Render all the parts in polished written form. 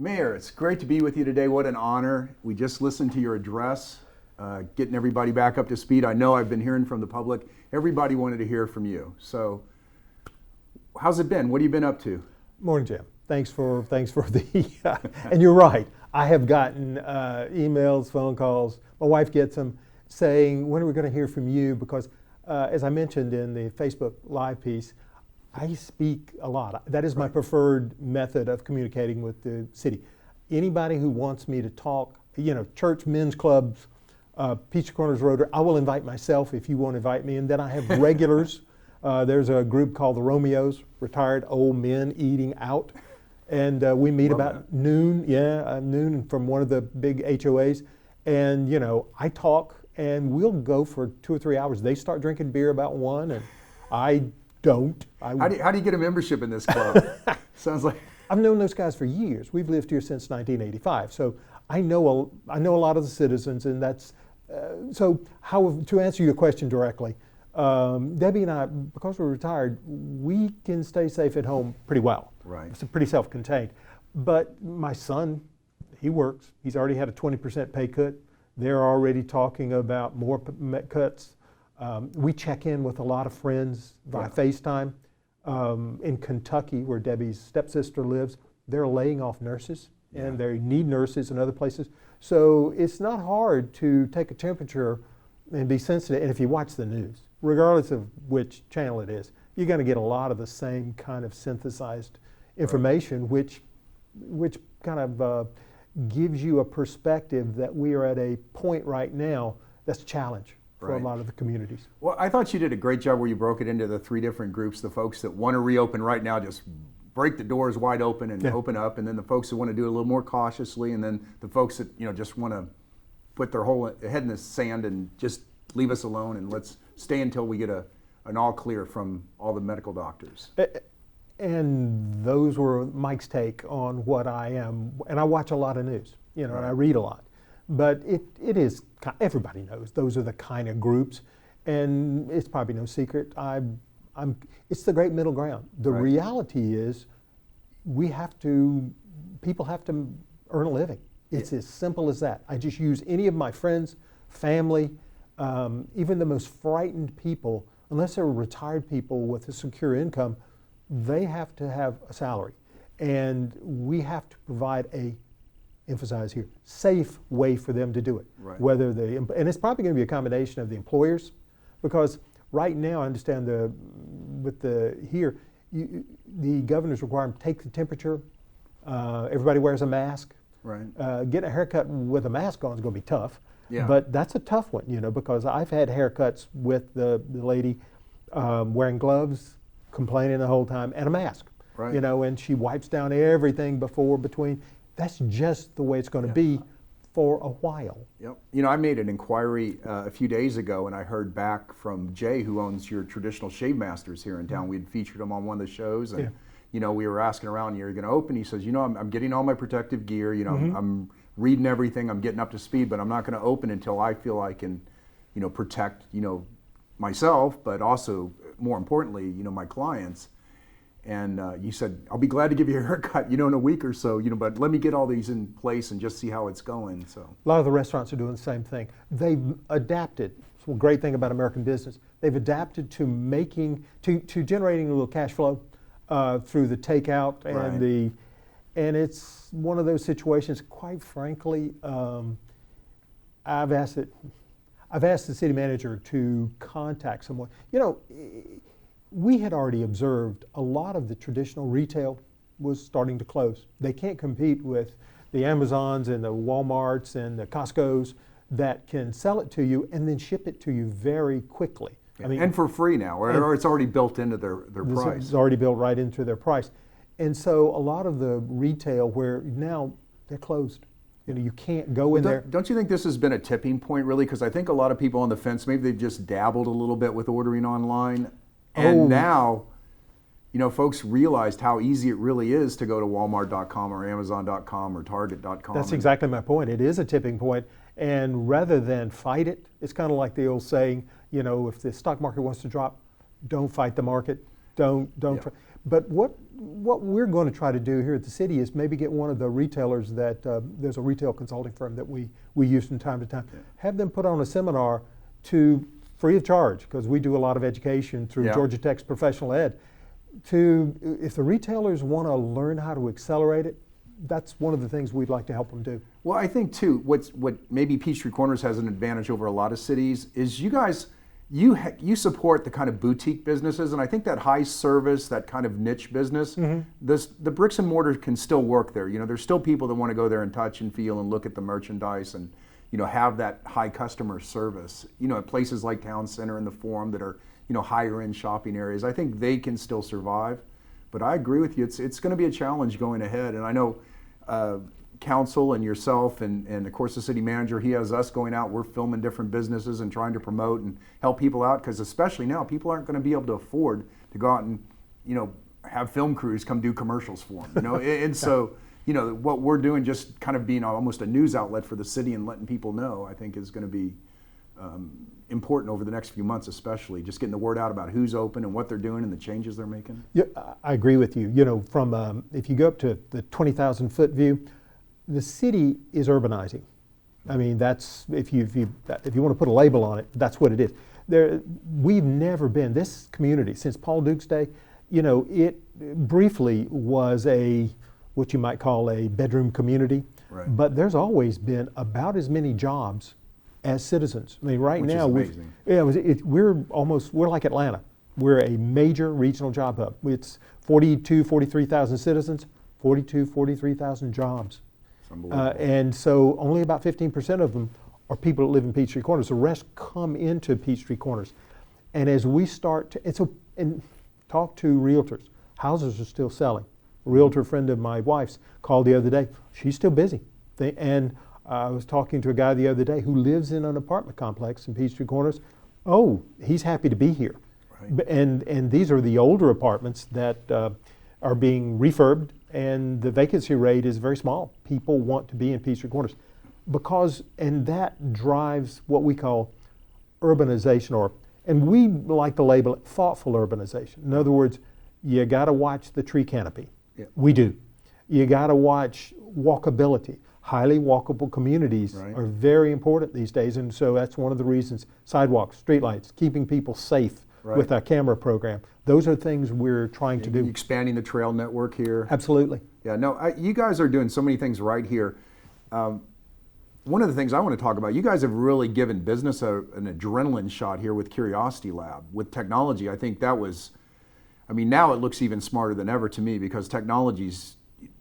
Mayor, it's great to be with you today. What an honor. We just listened to your address, getting everybody back up to speed. I know I've been hearing from the public. Everybody wanted to hear from you. So how's it been? What have you been up to? Morning, Jim. Thanks for the, and you're right. I have gotten emails, phone calls. My wife gets them saying, when are we going to hear from you? Because as I mentioned in the Facebook Live piece, I speak a lot. That is my preferred method of communicating with the city. Anybody who wants me to talk, church, men's clubs, Peachtree Corners, Rotary, I will invite myself if you want to invite me. And then I have regulars. There's a group called the Romeos, retired old men eating out. And we meet about noon, noon from one of the big HOAs. And, I talk and we'll go for 2 or 3 hours. They start drinking beer about 1 and I don't. How do you get a membership in this club? Sounds like I've known those guys for years. We've lived here since 1985, so I know a lot of the citizens, and that's so. To answer your question directly, Debbie and I, because we're retired, we can stay safe at home pretty well. Right. It's pretty self-contained. But my son, he works. He's already had a 20% pay cut. They're already talking about more cuts. We check in with a lot of friends via FaceTime. In Kentucky, where Debbie's stepsister lives, they're laying off nurses, and they need nurses in other places. So it's not hard to take a temperature and be sensitive. And if you watch the news, regardless of which channel it is, you're going to get a lot of the same kind of synthesized information, which kind of gives you a perspective that we are at a point right now that's a challenge for a lot of the communities. Well, I thought you did a great job where you broke it into the 3 different groups. The folks that want to reopen right now, just break the doors wide open and open up. And then the folks that want to do it a little more cautiously. And then the folks that, just want to put their whole head in the sand and just leave us alone and let's stay until we get an all clear from all the medical doctors. And those were Mike's take on what I am. And I watch a lot of news, and I read a lot. But it is, everybody knows those are the kind of groups, and it's probably no secret. It's the great middle ground. The reality is, people have to earn a living. It's as simple as that. I just use any of my friends, family, even the most frightened people, unless they're retired people with a secure income, they have to have a salary, and we have to provide emphasize here, safe way for them to do it. Right. And it's probably going to be a combination of the employers, because right now I understand the governor's requirement to take the temperature. Everybody wears a mask. Right. Getting a haircut with a mask on is going to be tough. Yeah. But that's a tough one, because I've had haircuts with the lady wearing gloves, complaining the whole time, and a mask. Right. And she wipes down everything between. That's just the way it's going to be for a while. Yep. I made an inquiry a few days ago, and I heard back from Jay, who owns your Traditional Shave Masters here in town. We'd featured him on one of the shows, and we were asking around, you're going to open? He says, I'm getting all my protective gear. I'm reading everything. I'm getting up to speed, but I'm not going to open until I feel I can, protect, myself, but also more importantly, my clients. And you said, I'll be glad to give you a haircut, in a week or so, but let me get all these in place and just see how it's going. So a lot of the restaurants are doing the same thing. They've adapted. It's a great thing about American business. They've adapted to generating a little cash flow through the takeout and it's one of those situations. Quite frankly, I've asked the city manager to contact someone. We had already observed a lot of the traditional retail was starting to close. They can't compete with the Amazons and the Walmarts and the Costcos that can sell it to you and then ship it to you very quickly. And for free now, or it's already built into their price. It's already built right into their price. And so a lot of the retail where now they're closed. You can't go in there. Don't you think this has been a tipping point, really? Because I think a lot of people on the fence, maybe they've just dabbled a little bit with ordering online. And now, folks realized how easy it really is to go to Walmart.com or Amazon.com or Target.com. That's exactly my point. It is a tipping point. And rather than fight it, it's kind of like the old saying, if the stock market wants to drop, don't fight the market. Don't. But what what we're going to try to do here at the city is maybe get one of the retailers that, there's a retail consulting firm that we use from time to time, have them put on a seminar to free of charge, because we do a lot of education through Georgia Tech's professional ed, if the retailers want to learn how to accelerate it, that's one of the things we'd like to help them do. Well, I think too, what maybe Peachtree Corners has an advantage over a lot of cities is you guys, you support the kind of boutique businesses, and I think that high service, that kind of niche business, the bricks and mortar can still work there. You know, there's still people that want to go there and touch and feel and look at the merchandise and, you know, have that high customer service. You know, at places like Town Center and the Forum that are, you know, higher end shopping areas, I think they can still survive. But I agree with you, it's going to be a challenge going ahead, and I know council and yourself and of course the city manager, he has us going out, we're filming different businesses and trying to promote and help people out, because especially now people aren't going to be able to afford to go out and, you know, have film crews come do commercials for them, you know. And so, you know, what we're doing, just kind of being almost a news outlet for the city and letting people know, I think is going to be important over the next few months, especially just getting the word out about who's open and what they're doing and the changes they're making. Yeah, I agree with you. You know, from if you go up to the 20,000 foot view, the city is urbanizing. I mean, that's if you want to put a label on it, that's what it is. We've never been, this community since Paul Duke's day, you know, it briefly was what you might call a bedroom community, but there's always been about as many jobs as citizens. I mean, right now, we're like Atlanta. We're a major regional job hub. It's 43,000 citizens, 43,000 jobs. And so only about 15% of them are people that live in Peachtree Corners. The rest come into Peachtree Corners. And as we start to, and talk to realtors, houses are still selling. A realtor friend of my wife's called the other day. She's still busy. And I was talking to a guy the other day who lives in an apartment complex in Peachtree Corners. Oh, he's happy to be here. Right. And these are the older apartments that are being refurbed, and the vacancy rate is very small. People want to be in Peachtree Corners and that drives what we call urbanization, and we like to label it thoughtful urbanization. In other words, you got to watch the tree canopy. Yeah. We do. You got to watch walkability. Highly walkable communities are very important these days, and so that's one of the reasons. Sidewalks, streetlights, keeping people safe with our camera program. Those are things we're trying to do. Expanding the trail network here. Absolutely. Yeah, no, you guys are doing so many things right here. One of the things I want to talk about, you guys have really given business an adrenaline shot here with Curiosity Lab. With technology, I think that was, I mean, now it looks even smarter than ever to me, because technology's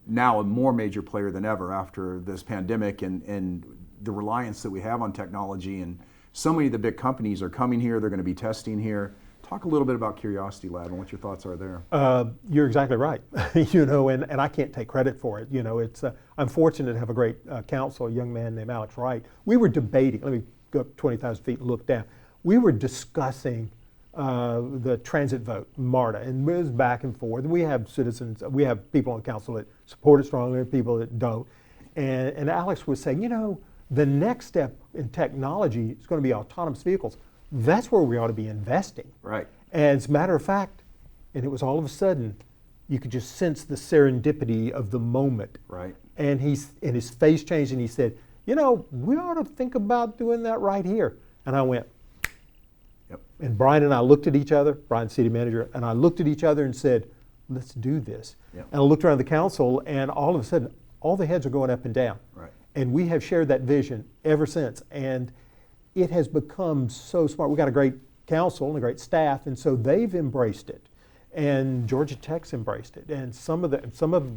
now a more major player than ever after this pandemic and the reliance that we have on technology. And so many of the big companies are coming here, they're going to be testing here. Talk a little bit about Curiosity Lab and what your thoughts are there. You're exactly right. You know, and I can't take credit for it. You know, it's I'm fortunate to have a great counsel, a young man named Alex Wright. We were debating, let me go up 20,000 feet and look down. We were discussing the transit vote, MARTA, and it was back and forth. We have citizens, we have people on council that support it strongly, people that don't. And Alex was saying, you know, the next step in technology is going to be autonomous vehicles. That's where we ought to be investing. Right. And as a matter of fact, and it was all of a sudden, you could just sense the serendipity of the moment. Right. And his face changed and he said, you know, we ought to think about doing that right here. And I went, yep. And Brian and I looked at each other, Brian, city manager, and I looked at each other and said, let's do this. Yep. And I looked around the council, and all of a sudden, all the heads are going up and down. Right. And we have shared that vision ever since. And it has become so smart. We've got a great council and a great staff, and so they've embraced it. And Georgia Tech's embraced it. And some of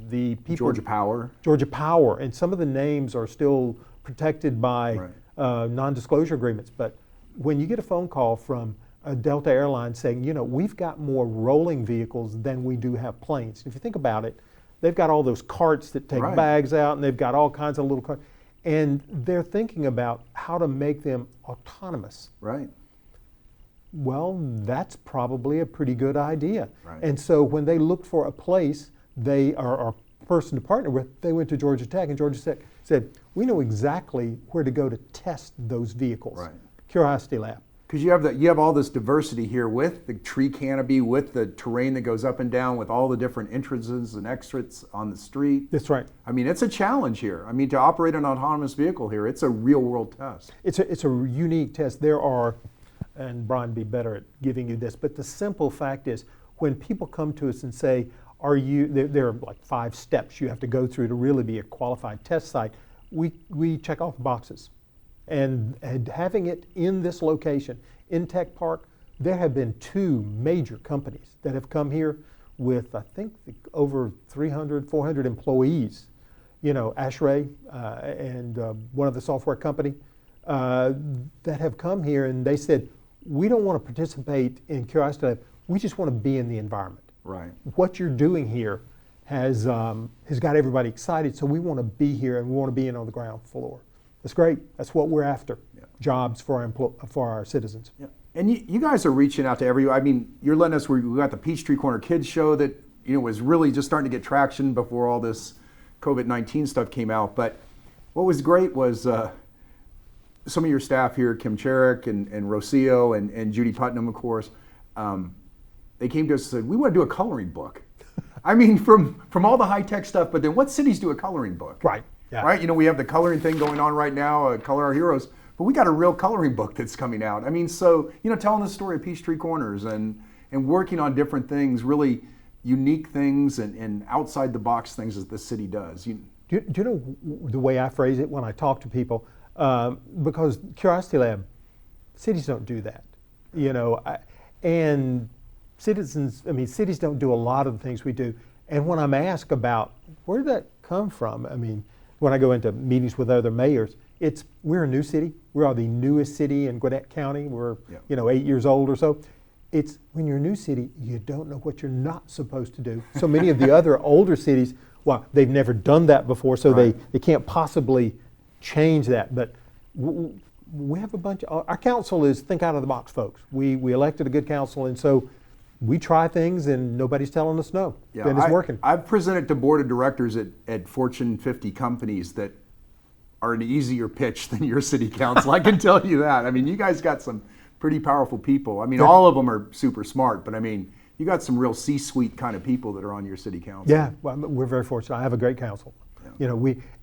the people, Georgia Power, and some of the names are still protected by non-disclosure agreements. But when you get a phone call from a Delta Airlines saying, you know, we've got more rolling vehicles than we do have planes. If you think about it, they've got all those carts that take bags out, and they've got all kinds of little carts. And they're thinking about how to make them autonomous. Right. Well, that's probably a pretty good idea. Right. And so when they looked for a place, they are a person to partner with, they went to Georgia Tech, and Georgia Tech said, we know exactly where to go to test those vehicles. Right. Curiosity Lab. Because you have all this diversity here with the tree canopy, with the terrain that goes up and down, with all the different entrances and exits on the street. That's right. I mean, it's a challenge here. I mean, to operate an autonomous vehicle here, it's a real world test. It's a unique test. There are, and Brian would be better at giving you this, but the simple fact is when people come to us and say, there are like 5 steps you have to go through to really be a qualified test site, we check off the boxes. And having it in this location, in Tech Park, there have been 2 major companies that have come here with, I think, over 300, 400 employees. You know, ASHRAE and one of the software company that have come here, and they said, we don't want to participate in Curiosity Lab, we just want to be in the environment. Right. What you're doing here has got everybody excited, so we want to be here and we want to be in on the ground floor. That's great. That's what we're after. Yeah. Jobs for our citizens. Yeah. And you guys are reaching out to everyone. I mean, you're letting us. We got the Peachtree Corner Kids show that was really just starting to get traction before all this COVID-19 stuff came out. But what was great was some of your staff here, Kim Cherrick and Rocio and Judy Putnam, of course. They came to us and said, we want to do a coloring book. I mean, from all the high-tech stuff, but then what cities do a coloring book? Right. Yeah. Right? We have the coloring thing going on right now, Color Our Heroes, but we got a real coloring book that's coming out. I mean, so, telling the story of Peachtree Corners and working on different things, really unique things and outside the box things that the city does. Do you know the way I phrase it when I talk to people? Because Curiosity Lab, cities don't do that, and cities don't do a lot of the things we do. And when I'm asked about where did that come from, when I go into meetings with other mayors, we're a new city. We are the newest city in Gwinnett County. We're 8 years old or so. It's when you're a new city, you don't know what you're not supposed to do. So many of the other older cities, well, they've never done that before, so right. they can't possibly change that. But we have our council is think out of the box, folks. We elected a good council, and so we try things and nobody's telling us no. Yeah, and it's working. I've presented to board of directors at Fortune 50 companies that are an easier pitch than your city council. I can tell you that. You guys got some pretty powerful people. All of them are super smart, but you got some real C-suite kind of people that are on your city council. Yeah, well, we're very fortunate. I have a great council. Yeah.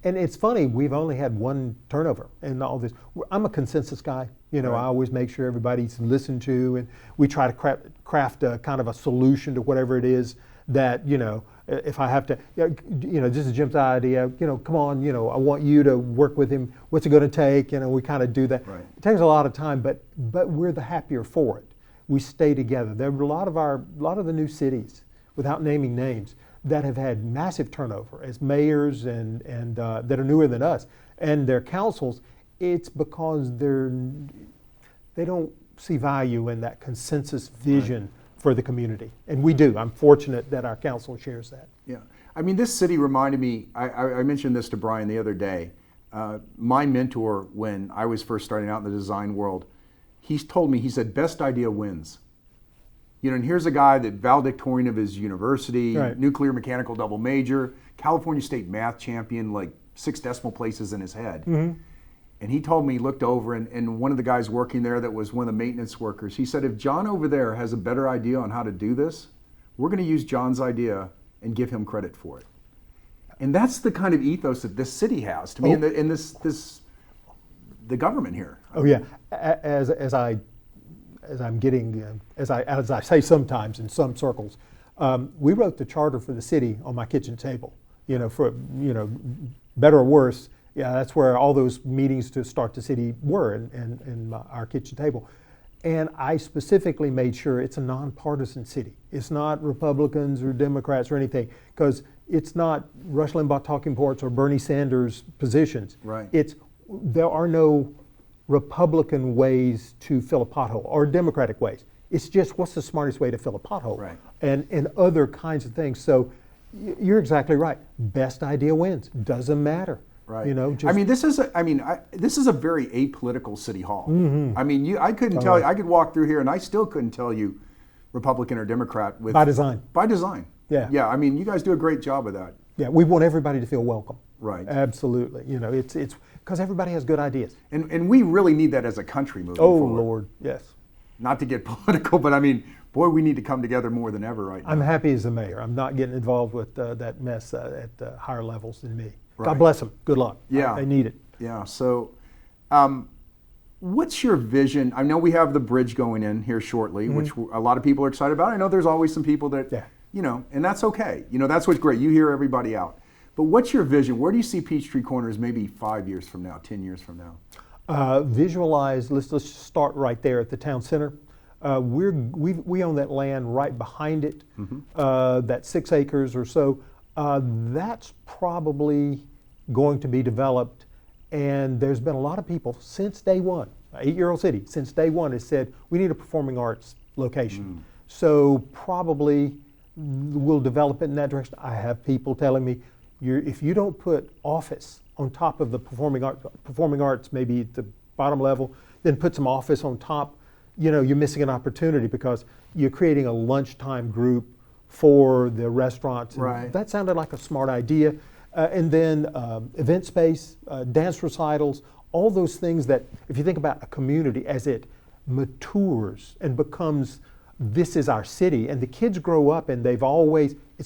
And it's funny, we've only had 1 turnover in all this. I'm a consensus guy. Right. I always make sure everybody's listened to, and we try to craft a kind of a solution to whatever it is that, if I have to, this is Jim's idea, come on, I want you to work with him. What's it going to take? We kind of do that. Right. It takes a lot of time, but we're the happier for it. We stay together. There are a lot of the new cities, without naming names, that have had massive turnover as mayors and that are newer than us, and their councils. It's because they don't see value in that consensus vision right. for the community, and we do. I'm fortunate that our council shares that. Yeah, this city reminded me. I mentioned this to Brian the other day. My mentor, when I was first starting out in the design world, he told me, he said, "Best idea wins." And here's a guy that valedictorian of his university, right. nuclear mechanical double major, California State math champion, like 6 decimal places in his head. Mm-hmm. And he told me, he looked over, and one of the guys working there that was one of the maintenance workers, he said, if John over there has a better idea on how to do this, we're going to use John's idea and give him credit for it. And that's the kind of ethos that this city has, to me, in this the government here. Oh yeah, as I say sometimes in some circles, we wrote the charter for the city on my kitchen table. Better or worse, yeah, that's where all those meetings to start the city were in our kitchen table. And I specifically made sure it's a nonpartisan city. It's not Republicans or Democrats or anything, because it's not Rush Limbaugh talking points or Bernie Sanders positions. Right. There are no Republican ways to fill a pothole or Democratic ways. It's just what's the smartest way to fill a pothole, right. and other kinds of things. So you're exactly right. Best idea wins. Doesn't matter. Right. This is a very apolitical city hall. Mm-hmm. I couldn't tell you. I could walk through here and I still couldn't tell you Republican or Democrat by design. By design. Yeah. Yeah. You guys do a great job of that. Yeah. We want everybody to feel welcome. Right. Absolutely. It's because everybody has good ideas. And we really need that as a country moving forward. Oh Lord, yes. not to get political, but I mean, boy, we need to come together more than ever right now. I'm happy as a mayor. I'm not getting involved with that mess at higher levels than me. Right. God bless them. Good luck. Yeah. They need it. Yeah. So, what's your vision? I know we have the bridge going in here shortly, which a lot of people are excited about. I know there's always some people that, you know, and that's okay. You know, that's what's great. You hear everybody out. But what's your vision? Where do you see Peachtree Corners maybe 5 years from now, 10 years from now? Visualize, let's start right there at the town center. We own that land right behind it, that 6 acres or so. That's probably going to be developed, and there's been a lot of people since day one, 8-year-old city, since day one has said, we need a performing arts location. So probably we'll develop it in that direction. I have people telling me, if you don't put office on top of the performing arts, maybe at the bottom level, then put some office on top, you know, you're missing an opportunity because you're creating a lunchtime group for the restaurants. Right. That sounded like a smart idea. And then event space, dance recitals, all those things that, if you think about a community as it matures and becomes, this is our city, and the kids grow up and it's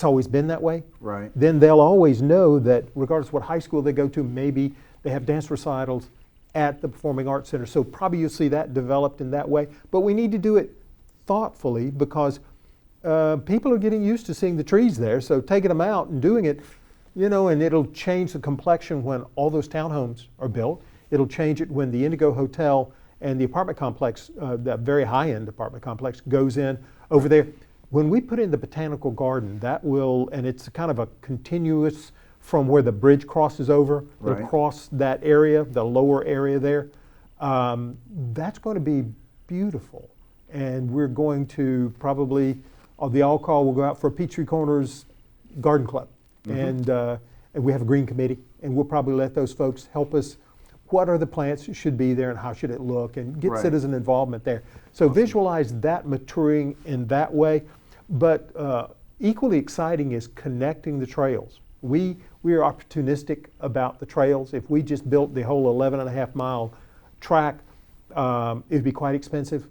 always been that way. Right. Then they'll always know that regardless of what high school they go to, maybe they have dance recitals at the Performing Arts Center. So probably you'll see that developed in that way. But we need to do it thoughtfully because people are getting used to seeing the trees there. So taking them out and doing it, you know, and it'll change the complexion when all those townhomes are built. It'll change it when the Indigo Hotel and the apartment complex, that very high-end apartment complex, goes in over there. When we put in the botanical garden, that will, and it's kind of a continuous from where the bridge crosses over, Right. across that area, the lower area there. That's going to be beautiful. And we're going to probably, the all-call will go out for Peachtree Corners Garden Club. And we have a green committee, and we'll probably let those folks help us. What are the plants that should be there and how should it look, and get Right. citizen involvement there. So visualize that maturing in that way. But equally exciting is connecting the trails. We are opportunistic about the trails. If we just built the whole 11.5-mile track, it'd be quite expensive.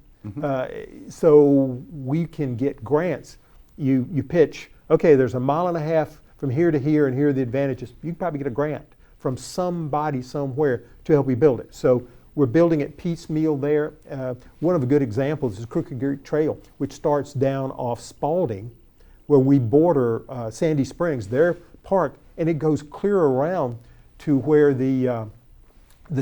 So we can get grants. You pitch, okay, there's 1.5 miles from here to here, and here are the advantages. You can probably get a grant from somebody somewhere to help you build it. So we're building it piecemeal there. One of the good examples is Crooked Creek Trail, which starts down off Spalding, where we border Sandy Springs, their park, and it goes clear around to where the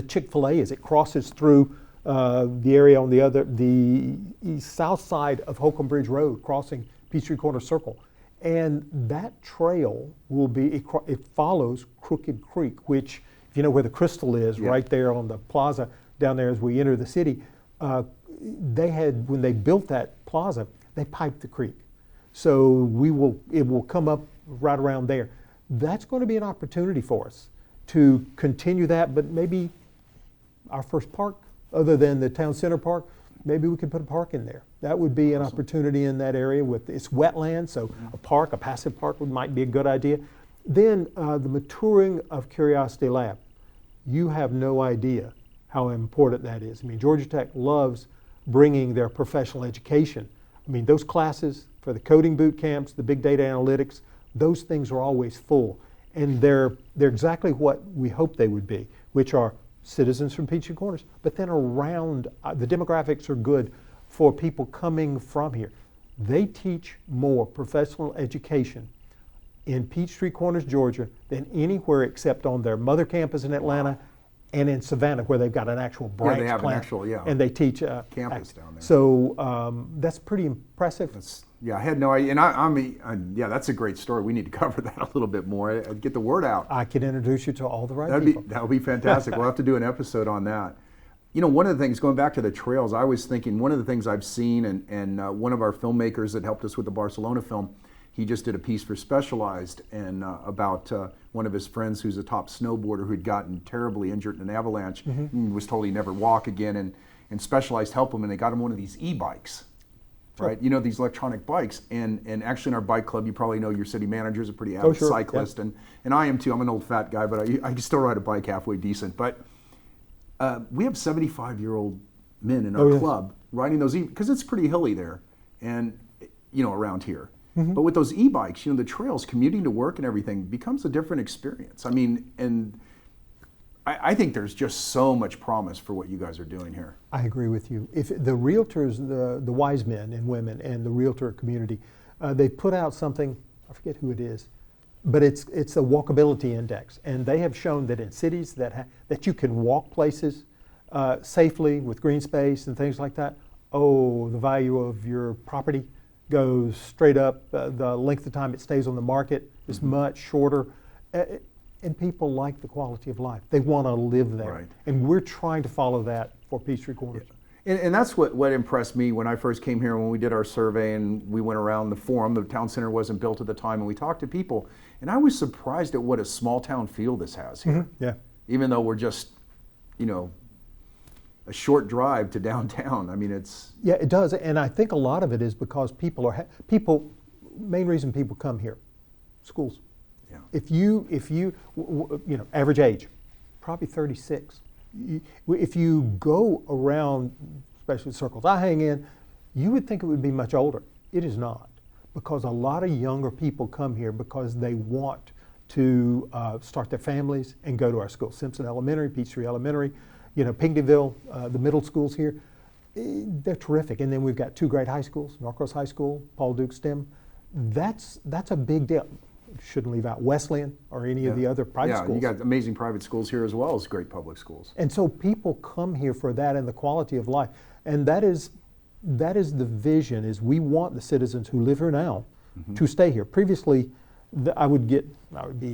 Chick-fil-A is. It crosses through the area on the south side of Holcomb Bridge Road, crossing Peachtree Corner Circle. And that trail will be, it follows Crooked Creek, which, if you know where the Crystal is, right there on the plaza down there as we enter the city, when they built that plaza, they piped the creek. So it will come up right around there. That's going to be an opportunity for us to continue that, but maybe our first park, other than the town center park, maybe we could put a park in there. That would be an opportunity in that area with its wetland, so a passive park might be a good idea. Then the maturing of Curiosity Lab. You have no idea how important that is. I mean, Georgia Tech loves bringing their professional education. I mean, those classes for the coding boot camps, the big data analytics, those things are always full. And they're exactly what we hope they would be, which are citizens from Peachtree Corners, but then around, the demographics are good for people coming from here. They teach more professional education in Peachtree Corners, Georgia, than anywhere except on their mother campus in Atlanta and in Savannah, where they've got an actual branch they have plant, an actual, and they teach campus down there. So that's pretty impressive. I had no idea, and that's a great story. We need to cover that a little bit more. Get the word out. I can introduce you to all the right people. That would be fantastic. We'll have to do an episode on that. You know, one of the things, going back to the trails, I was thinking one of the things I've seen, and one of our filmmakers that helped us with the Barcelona film, he just did a piece for Specialized and about one of his friends who's a top snowboarder who had gotten terribly injured in an avalanche and was told he'd never walk again, and Specialized helped him, and they got him one of these e-bikes. Right, you know, these electronic bikes, and actually in our bike club, you probably know your city manager is a pretty avid cyclist, and I am too. I'm an old fat guy, but I can still ride a bike halfway decent. But we have 75-year-old men in our club riding those because it's pretty hilly there, and around here. But with those e-bikes, the trails, commuting to work and everything becomes a different experience. I mean, and I think there's just so much promise for what you guys are doing here. I agree with you. If the realtors, the wise men and women and the realtor community, they put out something, I forget who it is, but it's a walkability index, and they have shown that in cities that you can walk places safely with green space and things like that, the value of your property goes straight up. The length of time it stays on the market is much shorter. And people like the quality of life. They want to live there. Right. And we're trying to follow that for Peachtree Corners. Yeah. And that's what impressed me when I first came here, when we did our survey and we went around the forum. The town center wasn't built at the time, and we talked to people. And I was surprised at what a small town feel this has here. Yeah. Even though we're just, a short drive to downtown. I mean, it's... Yeah, it does. And I think a lot of it is because main reason people come here, schools. Yeah. If you average age, probably 36. If you go around, especially circles I hang in, you would think it would be much older. It is not, because a lot of younger people come here because they want to start their families and go to our schools. Simpson Elementary, Peachtree Elementary, Pinckneyville, the middle schools here, they're terrific. And then we've got 2 great high schools, Norcross High School, Paul Duke STEM. That's a big deal. Shouldn't leave out Wesleyan or any of the other private schools. Yeah, you got amazing private schools here as well as great public schools. And so people come here for that and the quality of life. And that is the vision, is we want the citizens who live here now to stay here. Previously, I would be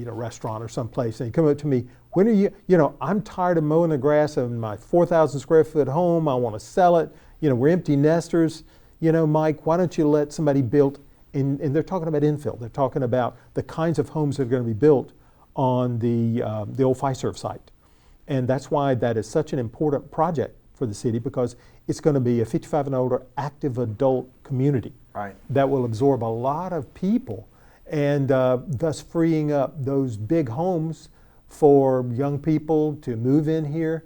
at a restaurant or someplace and they'd come up to me, when are you, I'm tired of mowing the grass in my 4,000 square foot home, I want to sell it, we're empty nesters, Mike, why don't you let somebody build. And they're talking about infill. They're talking about the kinds of homes that are going to be built on the old Fiserv site. And that's why that is such an important project for the city, because it's going to be a 55 and older active adult community that will absorb a lot of people, and thus freeing up those big homes for young people to move in here,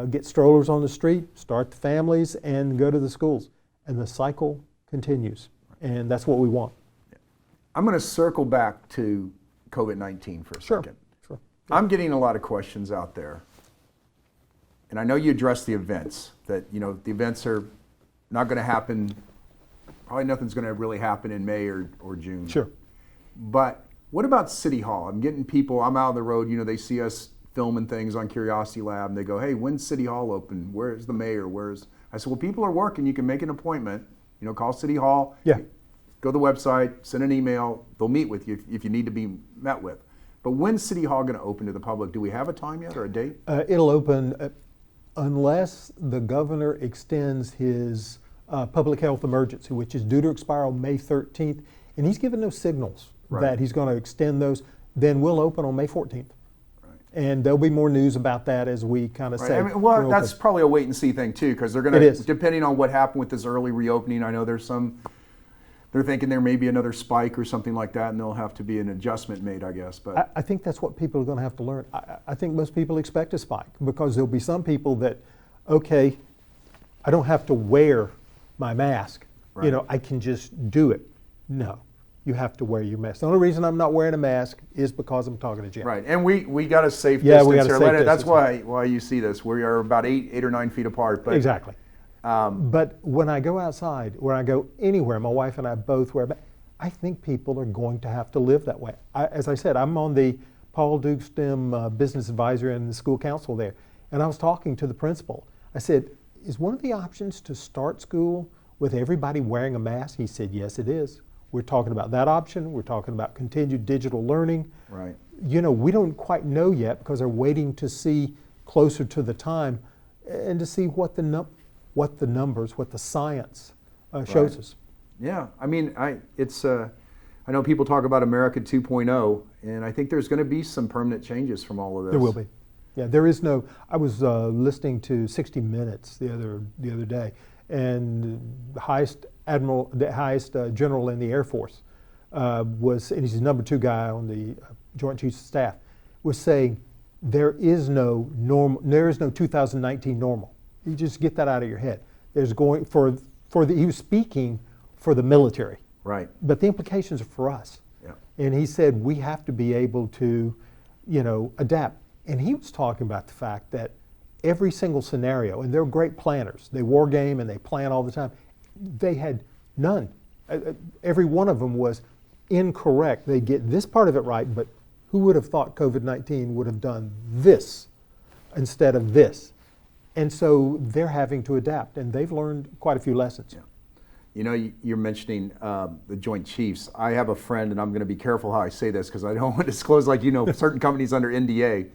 get strollers on the street, start the families, and go to the schools. And the cycle continues. And that's what we want. I'm going to circle back to COVID-19 for a second. Sure. I'm getting a lot of questions out there. And I know you addressed the events, that the events are not going to happen, probably nothing's going to really happen in May or June. Sure. But what about City Hall? I'm getting people, I'm out on the road, they see us filming things on Curiosity Lab, and they go, hey, when's City Hall open? Where's the mayor? I said, well, people are working. You can make an appointment. Call City Hall. Yeah. Go to the website, send an email. They'll meet with you if you need to be met with. But when's City Hall going to open to the public? Do we have a time yet or a date? It'll open unless the governor extends his public health emergency, which is due to expire on May 13th. And he's given no signals that he's going to extend those. Then we'll open on May 14th. And there'll be more news about that as we kind of say. That's probably a wait and see thing too, because they're going to, depending on what happened with this early reopening, I know they're thinking there may be another spike or something like that, and there'll have to be an adjustment made, I guess. But I think that's what people are going to have to learn. I think most people expect a spike, because there'll be some people that, okay, I don't have to wear my mask. I can just do it. No. You have to wear your mask. The only reason I'm not wearing a mask is because I'm talking to Jim. Right, and we got a safe distance we got a here. safe distance. That's why you see this. We are about 8 or 9 feet apart. But, exactly. But when I go outside, when I go anywhere, my wife and I both wear a mask. I think people are going to have to live that way. As I said, I'm on the Paul Duke STEM business advisor and the school council there, and I was talking to the principal. I said, is one of the options to start school with everybody wearing a mask? He said, yes, it is. We're talking about that option. We're talking about continued digital learning. Right. We don't quite know yet, because they're waiting to see closer to the time and to see what the numbers, what the science shows us. Yeah, I mean, I know people talk about America 2.0, and I think there's going to be some permanent changes from all of this. There will be. Yeah, there is no. I was listening to 60 Minutes the other day, and the highest general in the Air Force and he's the number 2 guy on the Joint Chiefs of Staff, was saying there is no 2019 normal. You just get that out of your head. There's going he was speaking for the military, Right. but the implications are for us. Yeah. And he said we have to be able to, adapt. And he was talking about the fact that every single scenario, and they're great planners. They war game and they plan all the time. They had none. Every one of them was incorrect. They get this part of it right, but who would have thought COVID-19 would have done this instead of this? And so they're having to adapt, and they've learned quite a few lessons. Yeah. You're mentioning the Joint Chiefs. I have a friend, and I'm going to be careful how I say this because I don't want to disclose, certain companies under NDA,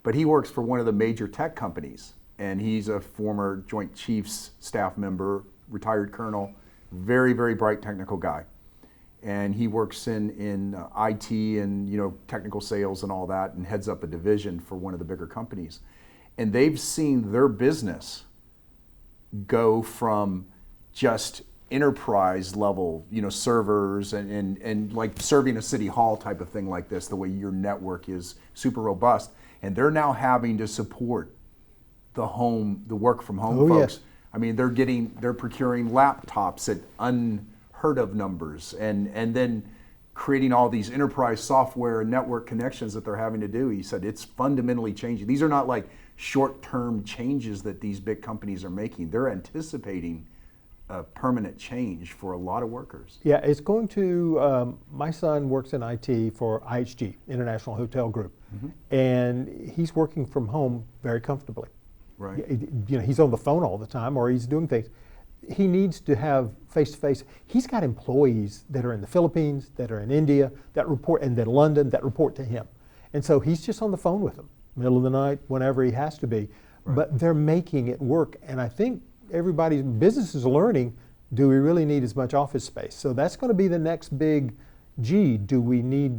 but he works for one of the major tech companies, and he's a former Joint Chiefs staff member, retired colonel, very, very bright technical guy. And he works in IT and technical sales and all that, and heads up a division for one of the bigger companies. And they've seen their business go from just enterprise level, servers and like serving a city hall type of thing like this, the way your network is super robust. And they're now having to support the work from home folks. Yes. I mean, they're procuring laptops at unheard of numbers and then creating all these enterprise software and network connections that they're having to do. He said it's fundamentally changing. These are not like short-term changes that these big companies are making. They're anticipating a permanent change for a lot of workers. Yeah, it's going to, my son works in IT for IHG, International Hotel Group, and he's working from home very comfortably. Right. He's on the phone all the time or he's doing things. He needs to have face-to-face. He's got employees that are in the Philippines, that are in India, that report, and then London, that report to him. And so he's just on the phone with them, middle of the night, whenever he has to be. Right. But they're making it work. And I think everybody's businesses are learning, do we really need as much office space? So that's going to be the next big G. Do we need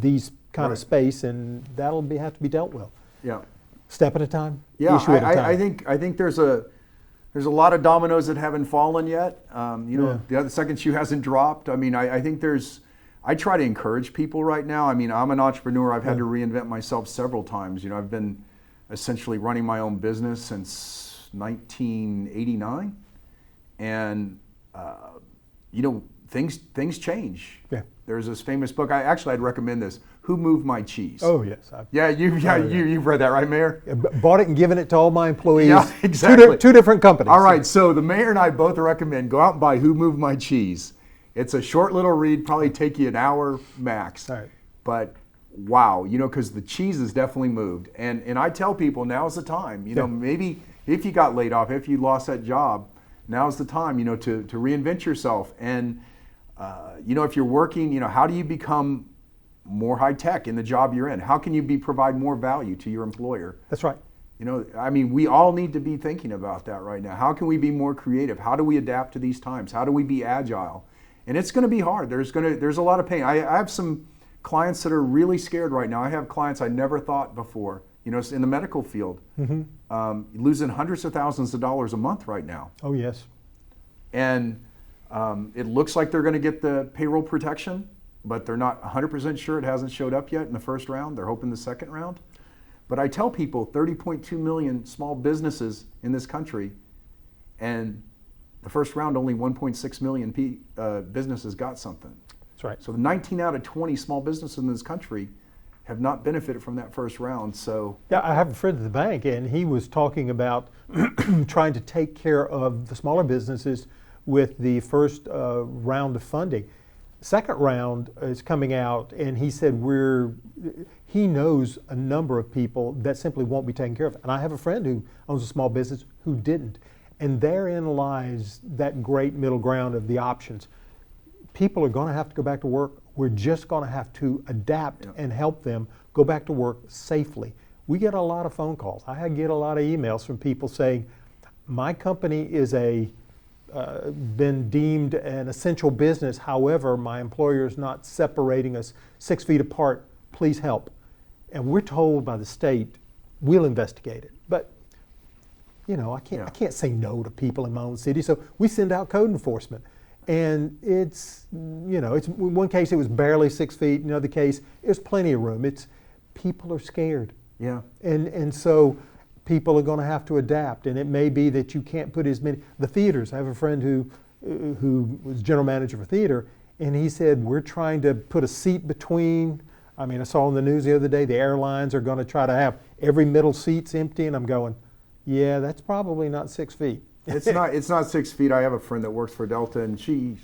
these kind of space? And that'll have to be dealt with. Yeah. Step at a time. Yeah, issue at a time. I think there's a lot of dominoes that haven't fallen yet. The other second shoe hasn't dropped. I mean, I think I try to encourage people right now. I mean, I'm an entrepreneur. I've had to reinvent myself several times. I've been essentially running my own business since 1989, and things change. Yeah. There's this famous book. I'd recommend this. Who Moved My Cheese? Oh yes. You've read that, right, Mayor? Bought it and given it to all my employees. Yeah, exactly. Two different companies. All right, so the mayor and I both recommend go out and buy Who Moved My Cheese. It's a short little read, probably take you an hour max. All right. But wow, because the cheese has definitely moved. And I tell people now's the time. Maybe if you got laid off, if you lost that job, now's the time, to reinvent yourself. And if you're working, how do you become more high tech in the job you're in? How can you provide more value to your employer? That's right. We all need to be thinking about that right now. How can we be more creative? How do we adapt to these times? How do we be agile? And it's going to be hard. There's a lot of pain. I have some clients that are really scared right now. I have clients I never thought before, in the medical field, losing hundreds of thousands of dollars a month right now. Oh yes. And it looks like they're going to get the payroll protection, but they're not 100% sure. It hasn't showed up yet in the first round. They're hoping the second round. But I tell people 30.2 million small businesses in this country, and the first round only 1.6 million businesses got something. That's right. So the 19 out of 20 small businesses in this country have not benefited from that first round. So yeah, I have a friend at the bank, and he was talking about trying to take care of the smaller businesses with the first round of funding. Second round is coming out, and he said he knows a number of people that simply won't be taken care of. And I have a friend who owns a small business who didn't. And therein lies that great middle ground of the options. People are going to have to go back to work. We're just going to have to adapt and help them go back to work safely. We get a lot of phone calls. I get a lot of emails from people saying, my company is been deemed an essential business. However, my employer is not separating us 6 feet apart. Please help. And we're told by the state, we'll investigate it. But I can't say no to people in my own city. So we send out code enforcement. And it's in one case it was barely 6 feet. In another case, there's plenty of room. People are scared. Yeah. And so people are going to have to adapt, and it may be that you can't put as many. The theaters, I have a friend who was general manager for theater, and he said, we're trying to put a seat between. I mean, I saw on the news the other day, the airlines are going to try to have every middle seat's empty, and I'm going, yeah, that's probably not 6 feet. It's not 6 feet. I have a friend that works for Delta, and she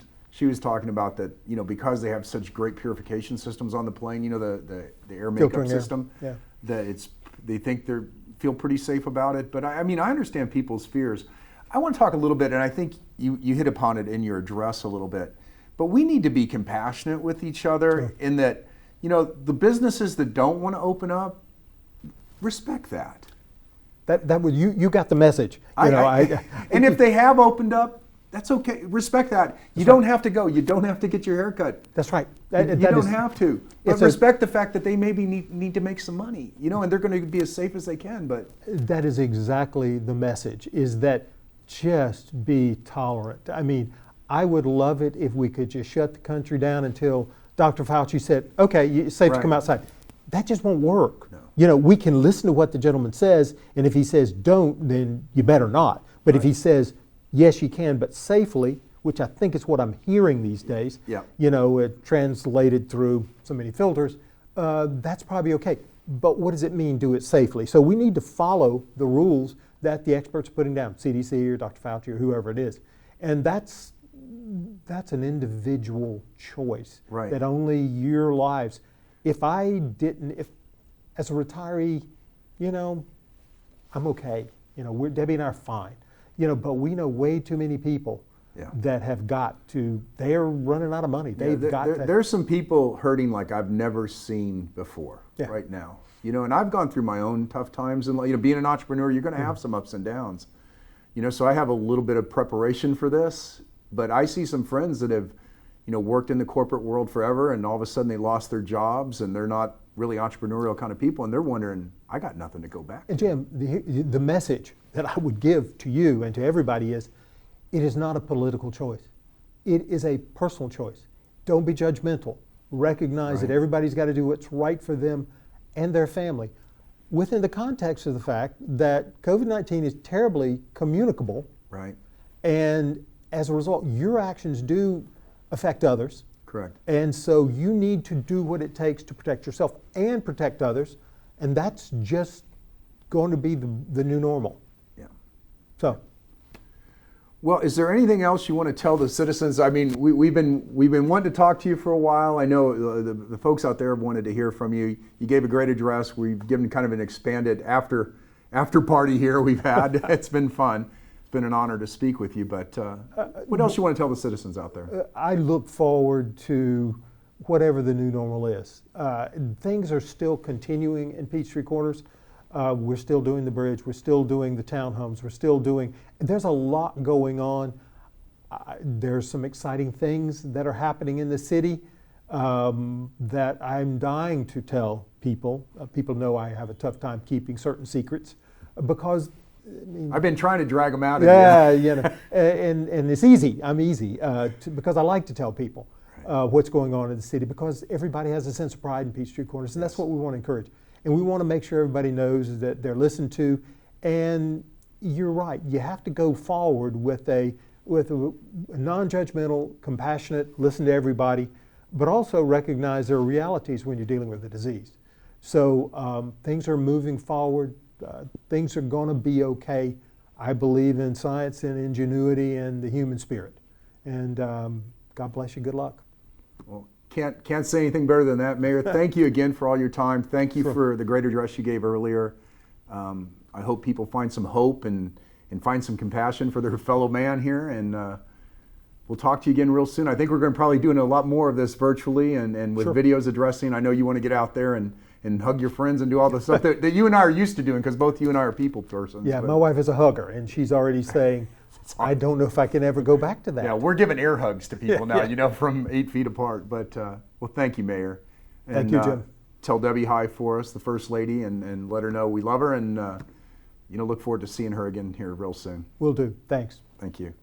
was talking about that, you know, because they have such great purification systems on the plane, you know, the air makeup Filtering system, air. Yeah. that they think feel pretty safe about it. But I mean, I understand people's fears. I want to talk a little bit, and I think you hit upon it in your address a little bit, but we need to be compassionate with each other in that, you know, the businesses that don't want to open up, respect that. That would you got the message. And if they have opened up, that's okay. Respect that. You don't have to go. You don't have to get your hair cut. That's right. You don't have to. But respect the fact that they maybe need to make some money, you know, and they're going to be as safe as they can. But that is exactly the message, is that just be tolerant. I mean, I would love it if we could just shut the country down until Dr. Fauci said, okay, it's safe to come outside. That just won't work. No. You know, we can listen to what the gentleman says, and if he says don't, then you better not. But if he says, yes, you can, but safely, which I think is what I'm hearing these days, you know, translated through so many filters, that's probably okay. But what does it mean, do it safely? So we need to follow the rules that the experts are putting down, CDC or Dr. Fauci or whoever it is. And that's an individual choice that only your lives. If as a retiree, you know, I'm okay. You know, Debbie and I are fine. You know, but we know way too many people that have got to. They're running out of money. There's some people hurting like I've never seen before right now. You know, and I've gone through my own tough times, and you know, being an entrepreneur, you're going to have some ups and downs. You know, so I have a little bit of preparation for this, but I see some friends that have, you know, worked in the corporate world forever, and all of a sudden they lost their jobs, and they're not really entrepreneurial kind of people, and they're wondering, I got nothing to go back to. And Jim, the message that I would give to you and to everybody is, it is not a political choice. It is a personal choice. Don't be judgmental. Recognize that everybody's got to do what's right for them and their family, within the context of the fact that COVID-19 is terribly communicable. Right. And as a result, your actions do affect others. Correct. And so you need to do what it takes to protect yourself and protect others, and that's just going to be the new normal. Yeah. So. Well, is there anything else you want to tell the citizens? I mean, we've been wanting to talk to you for a while. I know the folks out there have wanted to hear from you. You gave a great address. We've given kind of an expanded after party here we've had. It's been fun. It's been an honor to speak with you. But what else you want to tell the citizens out there? I look forward to whatever the new normal is. Things are still continuing in Peachtree Corners. We're still doing the bridge. We're still doing the townhomes. There's a lot going on. There's some exciting things that are happening in the city that I'm dying to tell people. People know I have a tough time keeping certain secrets because I've been trying to drag them out. You know, and it's easy. I'm easy because I like to tell people what's going on in the city, because everybody has a sense of pride in Peachtree Corners, and that's what we want to encourage. And we want to make sure everybody knows that they're listened to. And you're right, you have to go forward with a non-judgmental, compassionate, listen to everybody, but also recognize there are realities when you're dealing with a disease. So things are moving forward. Things are going to be okay. I believe in science and ingenuity and the human spirit. And God bless you. Good luck. Well, can't say anything better than that, Mayor. Thank you again for all your time. Thank you for the great address you gave earlier. I hope people find some hope and find some compassion for their fellow man here. And we'll talk to you again real soon. I think we're going to probably doing a lot more of this virtually and with videos addressing. I know you want to get out there and hug your friends and do all the stuff that you and I are used to doing, because both you and I are people persons. Yeah, my wife is a hugger, and she's already saying, I don't know if I can ever go back to that. Yeah, we're giving air hugs to people now, you know, from 8 feet apart. But, well, thank you, Mayor. And, thank you, Jim. Tell Debbie hi for us, the First Lady, and let her know we love her, and, you know, look forward to seeing her again here real soon. Will do. Thanks. Thank you.